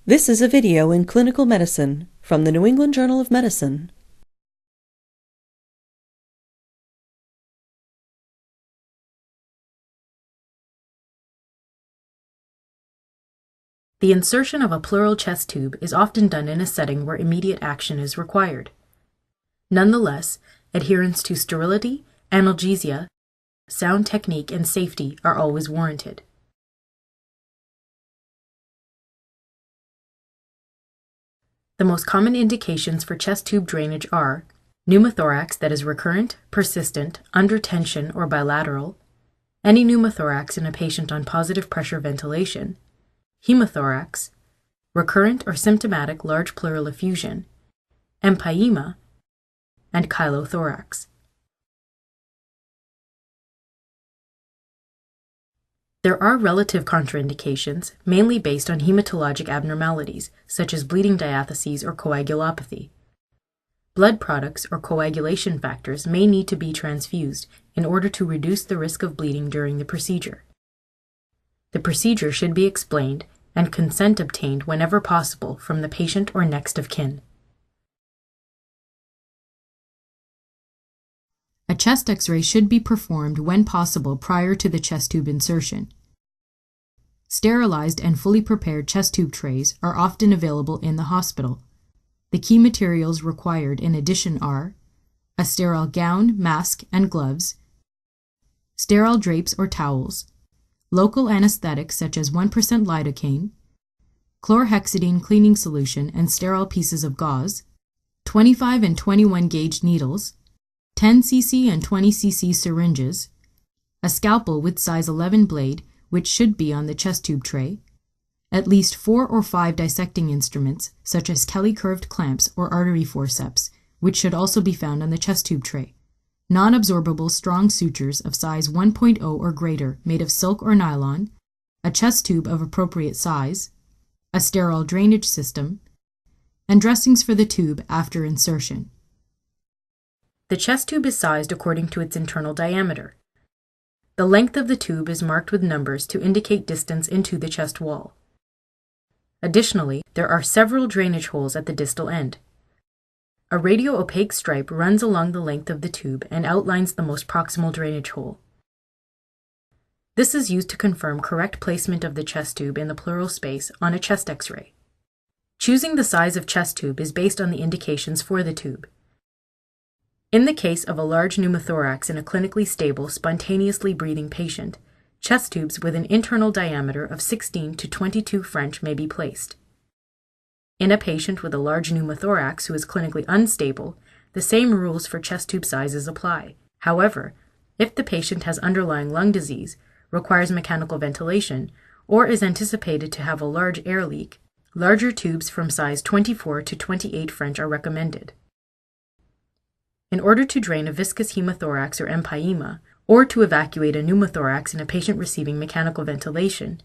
This is a video in clinical medicine from the New England Journal of Medicine. The insertion of a pleural chest tube is often done in a setting where immediate action is required. Nonetheless, adherence to sterility, analgesia, sound technique, and safety are always warranted. The most common indications for chest tube drainage are pneumothorax that is recurrent, persistent, under tension, or bilateral, any pneumothorax in a patient on positive pressure ventilation, hemothorax, recurrent or symptomatic large pleural effusion, empyema, and chylothorax. There are relative contraindications, mainly based on hematologic abnormalities, such as bleeding diatheses or coagulopathy. Blood products or coagulation factors may need to be transfused in order to reduce the risk of bleeding during the procedure. The procedure should be explained and consent obtained whenever possible from the patient or next of kin. A chest X-ray should be performed when possible prior to the chest tube insertion. Sterilized and fully prepared chest tube trays are often available in the hospital. The key materials required in addition are a sterile gown, mask, and gloves, sterile drapes or towels, local anesthetics such as 1% lidocaine, chlorhexidine cleaning solution and sterile pieces of gauze, 25 and 21 gauge needles, 10 cc and 20 cc syringes, a scalpel with size 11 blade, which should be on the chest tube tray, at least 4 or 5 dissecting instruments, such as Kelly curved clamps or artery forceps, which should also be found on the chest tube tray, non-absorbable strong sutures of size 1.0 or greater made of silk or nylon, a chest tube of appropriate size, a sterile drainage system, and dressings for the tube after insertion. The chest tube is sized according to its internal diameter. The length of the tube is marked with numbers to indicate distance into the chest wall. Additionally, there are several drainage holes at the distal end. A radio-opaque stripe runs along the length of the tube and outlines the most proximal drainage hole. This is used to confirm correct placement of the chest tube in the pleural space on a chest X-ray. Choosing the size of chest tube is based on the indications for the tube. In the case of a large pneumothorax in a clinically stable, spontaneously breathing patient, chest tubes with an internal diameter of 16 to 22 French may be placed. In a patient with a large pneumothorax who is clinically unstable, the same rules for chest tube sizes apply. However, if the patient has underlying lung disease, requires mechanical ventilation, or is anticipated to have a large air leak, larger tubes from size 24 to 28 French are recommended. In order to drain a viscous hemothorax or empyema, or to evacuate a pneumothorax in a patient receiving mechanical ventilation,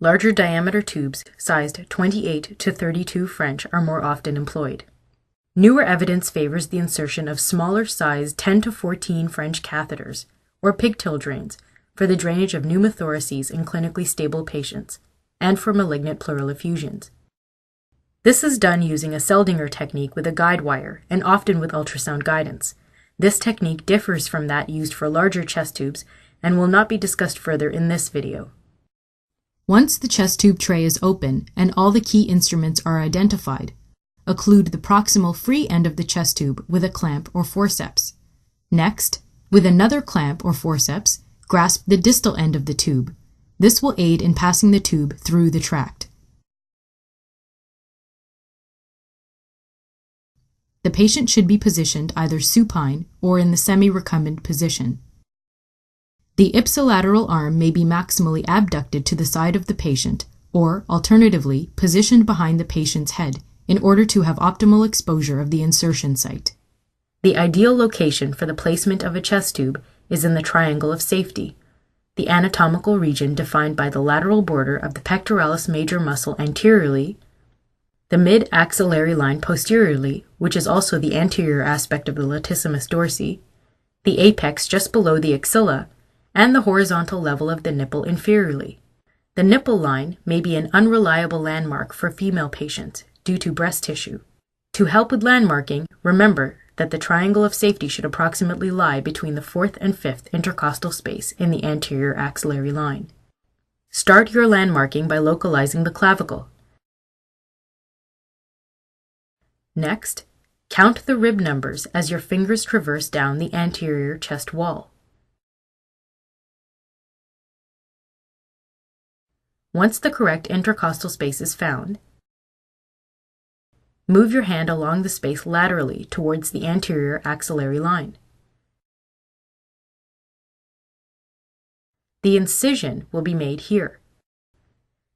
larger diameter tubes sized 28 to 32 French are more often employed. Newer evidence favors the insertion of smaller sized 10 to 14 French catheters, or pigtail drains, for the drainage of pneumothoraces in clinically stable patients, and for malignant pleural effusions. This is done using a Seldinger technique with a guide wire and often with ultrasound guidance. This technique differs from that used for larger chest tubes and will not be discussed further in this video. Once the chest tube tray is open and all the key instruments are identified, occlude the proximal free end of the chest tube with a clamp or forceps. Next, with another clamp or forceps, grasp the distal end of the tube. This will aid in passing the tube through the tract. The patient should be positioned either supine or in the semi-recumbent position. The ipsilateral arm may be maximally abducted to the side of the patient, or, alternatively, positioned behind the patient's head in order to have optimal exposure of the insertion site. The ideal location for the placement of a chest tube is in the triangle of safety, the anatomical region defined by the lateral border of the pectoralis major muscle anteriorly, the mid-axillary line posteriorly, which is also the anterior aspect of the latissimus dorsi, the apex just below the axilla, and the horizontal level of the nipple inferiorly. The nipple line may be an unreliable landmark for female patients due to breast tissue. To help with landmarking, remember that the triangle of safety should approximately lie between the 4th and 5th intercostal space in the anterior axillary line. Start your landmarking by localizing the clavicle. Next, count the rib numbers as your fingers traverse down the anterior chest wall. Once the correct intercostal space is found, move your hand along the space laterally towards the anterior axillary line. The incision will be made here.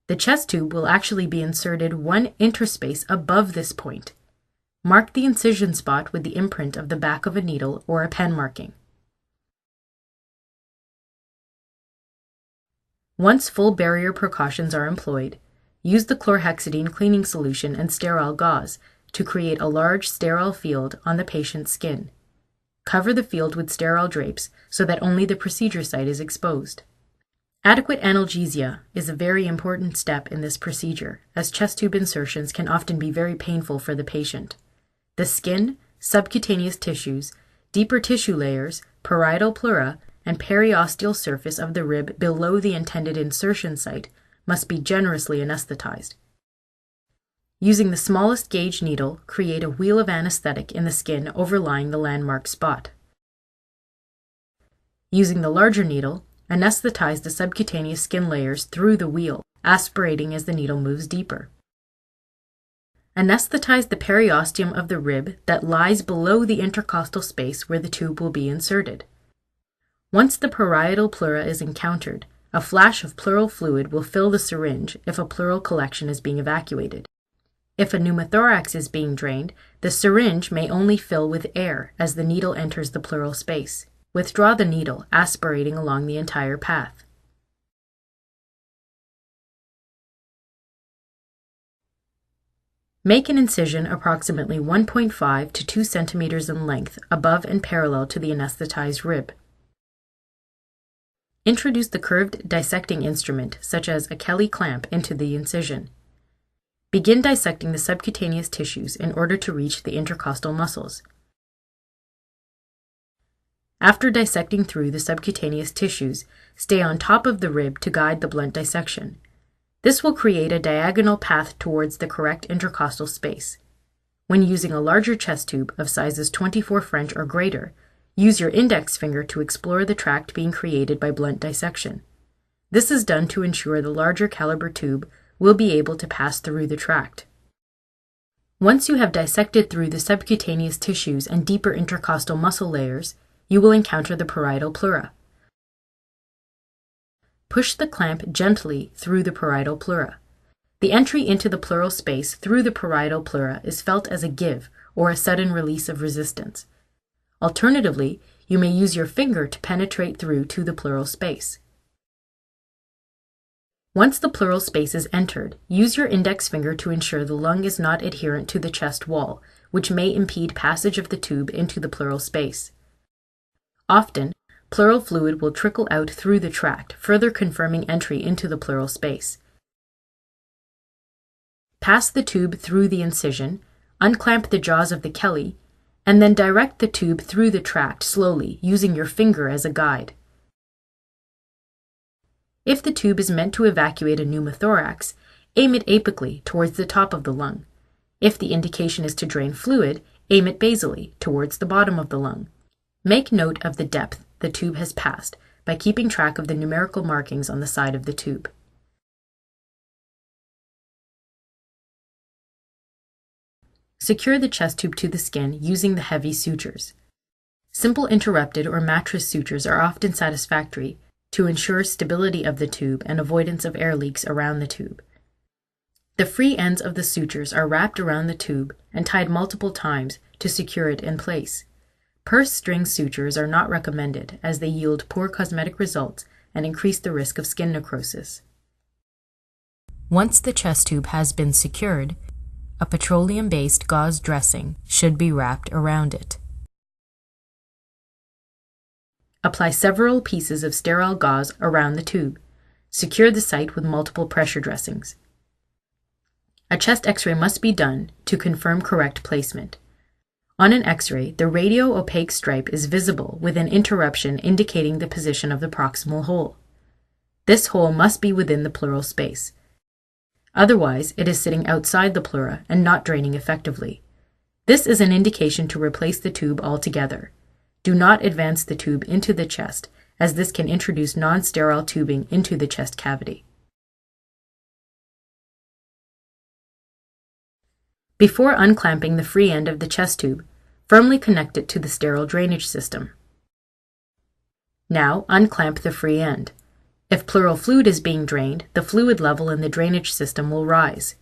The chest tube will actually be inserted 1 interspace above this point. Mark the incision spot with the imprint of the back of a needle or a pen marking. Once full barrier precautions are employed, use the chlorhexidine cleaning solution and sterile gauze to create a large sterile field on the patient's skin. Cover the field with sterile drapes so that only the procedure site is exposed. Adequate analgesia is a very important step in this procedure, as chest tube insertions can often be very painful for the patient. The skin, subcutaneous tissues, deeper tissue layers, parietal pleura, and periosteal surface of the rib below the intended insertion site must be generously anesthetized. Using the smallest gauge needle, create a wheel of anesthetic in the skin overlying the landmark spot. Using the larger needle, anesthetize the subcutaneous skin layers through the wheel, aspirating as the needle moves deeper. Anesthetize the periosteum of the rib that lies below the intercostal space where the tube will be inserted. Once the parietal pleura is encountered, a flash of pleural fluid will fill the syringe if a pleural collection is being evacuated. If a pneumothorax is being drained, the syringe may only fill with air as the needle enters the pleural space. Withdraw the needle, aspirating along the entire path. Make an incision approximately 1.5 to 2 centimeters in length above and parallel to the anesthetized rib. Introduce the curved dissecting instrument, such as a Kelly clamp, into the incision. Begin dissecting the subcutaneous tissues in order to reach the intercostal muscles. After dissecting through the subcutaneous tissues, stay on top of the rib to guide the blunt dissection. This will create a diagonal path towards the correct intercostal space. When using a larger chest tube of sizes 24 French or greater, use your index finger to explore the tract being created by blunt dissection. This is done to ensure the larger caliber tube will be able to pass through the tract. Once you have dissected through the subcutaneous tissues and deeper intercostal muscle layers, you will encounter the parietal pleura. Push the clamp gently through the parietal pleura. The entry into the pleural space through the parietal pleura is felt as a give or a sudden release of resistance. Alternatively, you may use your finger to penetrate through to the pleural space. Once the pleural space is entered, use your index finger to ensure the lung is not adherent to the chest wall, which may impede passage of the tube into the pleural space. Often, pleural fluid will trickle out through the tract, further confirming entry into the pleural space. Pass the tube through the incision, unclamp the jaws of the Kelly, and then direct the tube through the tract slowly, using your finger as a guide. If the tube is meant to evacuate a pneumothorax, aim it apically towards the top of the lung. If the indication is to drain fluid, aim it basally towards the bottom of the lung. Make note of the depth the tube has passed by keeping track of the numerical markings on the side of the tube. Secure the chest tube to the skin using the heavy sutures. Simple interrupted or mattress sutures are often satisfactory to ensure stability of the tube and avoidance of air leaks around the tube. The free ends of the sutures are wrapped around the tube and tied multiple times to secure it in place. Purse string sutures are not recommended as they yield poor cosmetic results and increase the risk of skin necrosis. Once the chest tube has been secured, a petroleum-based gauze dressing should be wrapped around it. Apply several pieces of sterile gauze around the tube. Secure the site with multiple pressure dressings. A chest X-ray must be done to confirm correct placement. On an X-ray, the radio-opaque stripe is visible with an interruption indicating the position of the proximal hole. This hole must be within the pleural space. Otherwise, it is sitting outside the pleura and not draining effectively. This is an indication to replace the tube altogether. Do not advance the tube into the chest, as this can introduce non-sterile tubing into the chest cavity. Before unclamping the free end of the chest tube, firmly connect it to the sterile drainage system. Now unclamp the free end. If pleural fluid is being drained, the fluid level in the drainage system will rise.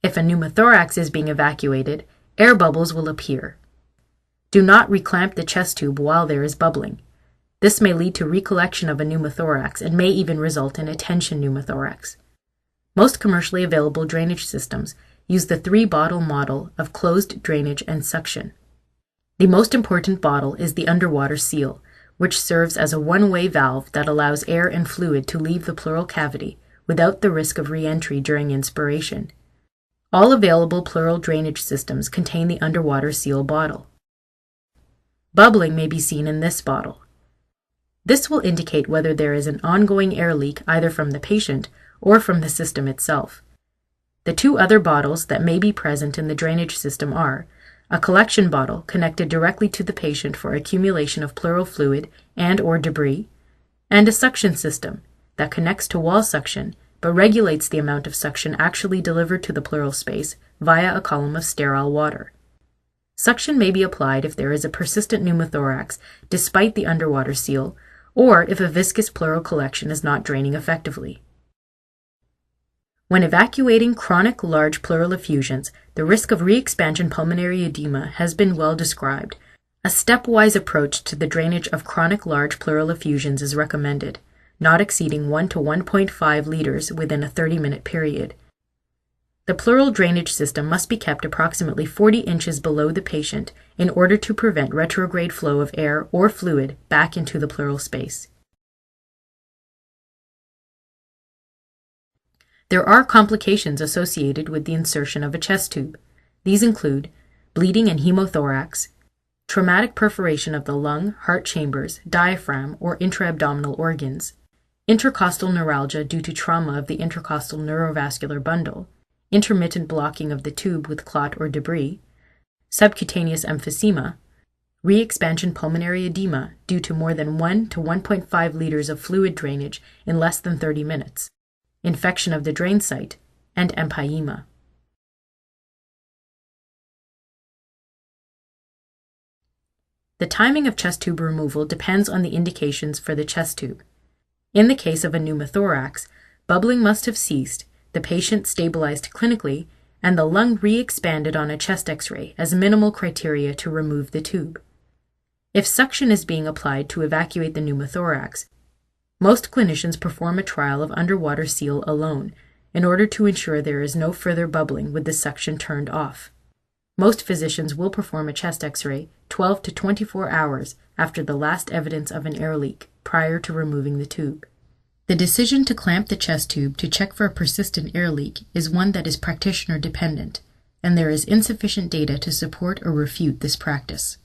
If a pneumothorax is being evacuated, air bubbles will appear. Do not reclamp the chest tube while there is bubbling. This may lead to recollection of a pneumothorax and may even result in a tension pneumothorax. Most commercially available drainage systems use the 3-bottle model of closed drainage and suction. The most important bottle is the underwater seal, which serves as a one-way valve that allows air and fluid to leave the pleural cavity without the risk of re-entry during inspiration. All available pleural drainage systems contain the underwater seal bottle. Bubbling may be seen in this bottle. This will indicate whether there is an ongoing air leak either from the patient or from the system itself. The 2 other bottles that may be present in the drainage system are a collection bottle connected directly to the patient for accumulation of pleural fluid and/or debris, and a suction system that connects to wall suction but regulates the amount of suction actually delivered to the pleural space via a column of sterile water. Suction may be applied if there is a persistent pneumothorax despite the underwater seal, or if a viscous pleural collection is not draining effectively. When evacuating chronic large pleural effusions, the risk of re-expansion pulmonary edema has been well described. A stepwise approach to the drainage of chronic large pleural effusions is recommended, not exceeding 1 to 1.5 liters within a 30-minute period. The pleural drainage system must be kept approximately 40 inches below the patient in order to prevent retrograde flow of air or fluid back into the pleural space. There are complications associated with the insertion of a chest tube. These include bleeding and hemothorax, traumatic perforation of the lung, heart chambers, diaphragm, or intra-abdominal organs, intercostal neuralgia due to trauma of the intercostal neurovascular bundle, intermittent blocking of the tube with clot or debris, subcutaneous emphysema, re-expansion pulmonary edema due to more than 1 to 1.5 liters of fluid drainage in less than 30 minutes, infection of the drain site, and empyema. The timing of chest tube removal depends on the indications for the chest tube. In the case of a pneumothorax, bubbling must have ceased, the patient stabilized clinically, and the lung re-expanded on a chest X-ray as minimal criteria to remove the tube. If suction is being applied to evacuate the pneumothorax, most clinicians perform a trial of underwater seal alone in order to ensure there is no further bubbling with the suction turned off. Most physicians will perform a chest X-ray 12 to 24 hours after the last evidence of an air leak prior to removing the tube. The decision to clamp the chest tube to check for a persistent air leak is one that is practitioner dependent, and there is insufficient data to support or refute this practice.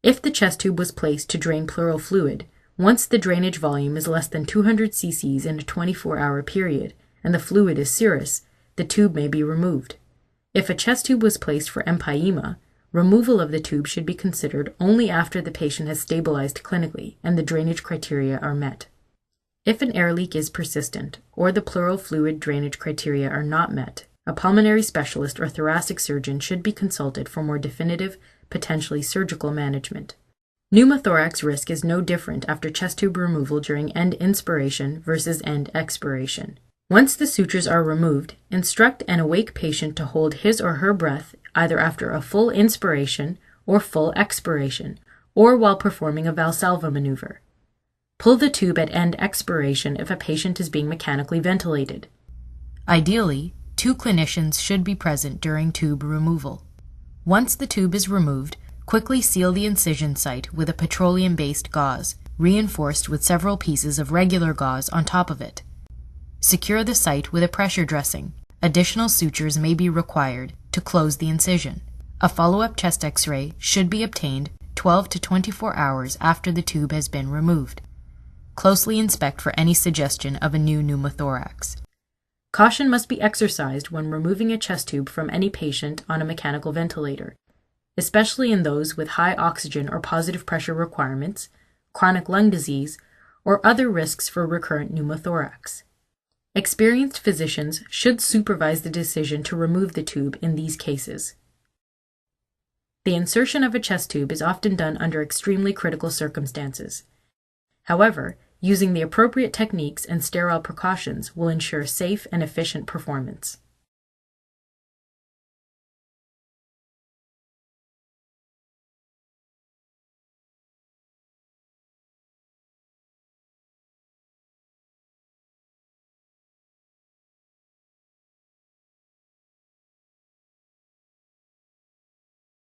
If the chest tube was placed to drain pleural fluid, once the drainage volume is less than 200 cc's in a 24-hour period and the fluid is serous, the tube may be removed. If a chest tube was placed for empyema, removal of the tube should be considered only after the patient has stabilized clinically and the drainage criteria are met. If an air leak is persistent or the pleural fluid drainage criteria are not met, a pulmonary specialist or thoracic surgeon should be consulted for more definitive, potentially surgical management. Pneumothorax risk is no different after chest tube removal during end inspiration versus end expiration. Once the sutures are removed, instruct an awake patient to hold his or her breath either after a full inspiration or full expiration, or while performing a Valsalva maneuver. Pull the tube at end expiration if a patient is being mechanically ventilated. Ideally, 2 clinicians should be present during tube removal. Once the tube is removed, quickly seal the incision site with a petroleum-based gauze, reinforced with several pieces of regular gauze on top of it. Secure the site with a pressure dressing. Additional sutures may be required to close the incision. A follow-up chest X-ray should be obtained 12 to 24 hours after the tube has been removed. Closely inspect for any suggestion of a new pneumothorax. Caution must be exercised when removing a chest tube from any patient on a mechanical ventilator, especially in those with high oxygen or positive pressure requirements, chronic lung disease, or other risks for recurrent pneumothorax. Experienced physicians should supervise the decision to remove the tube in these cases. The insertion of a chest tube is often done under extremely critical circumstances. However, using the appropriate techniques and sterile precautions will ensure safe and efficient performance.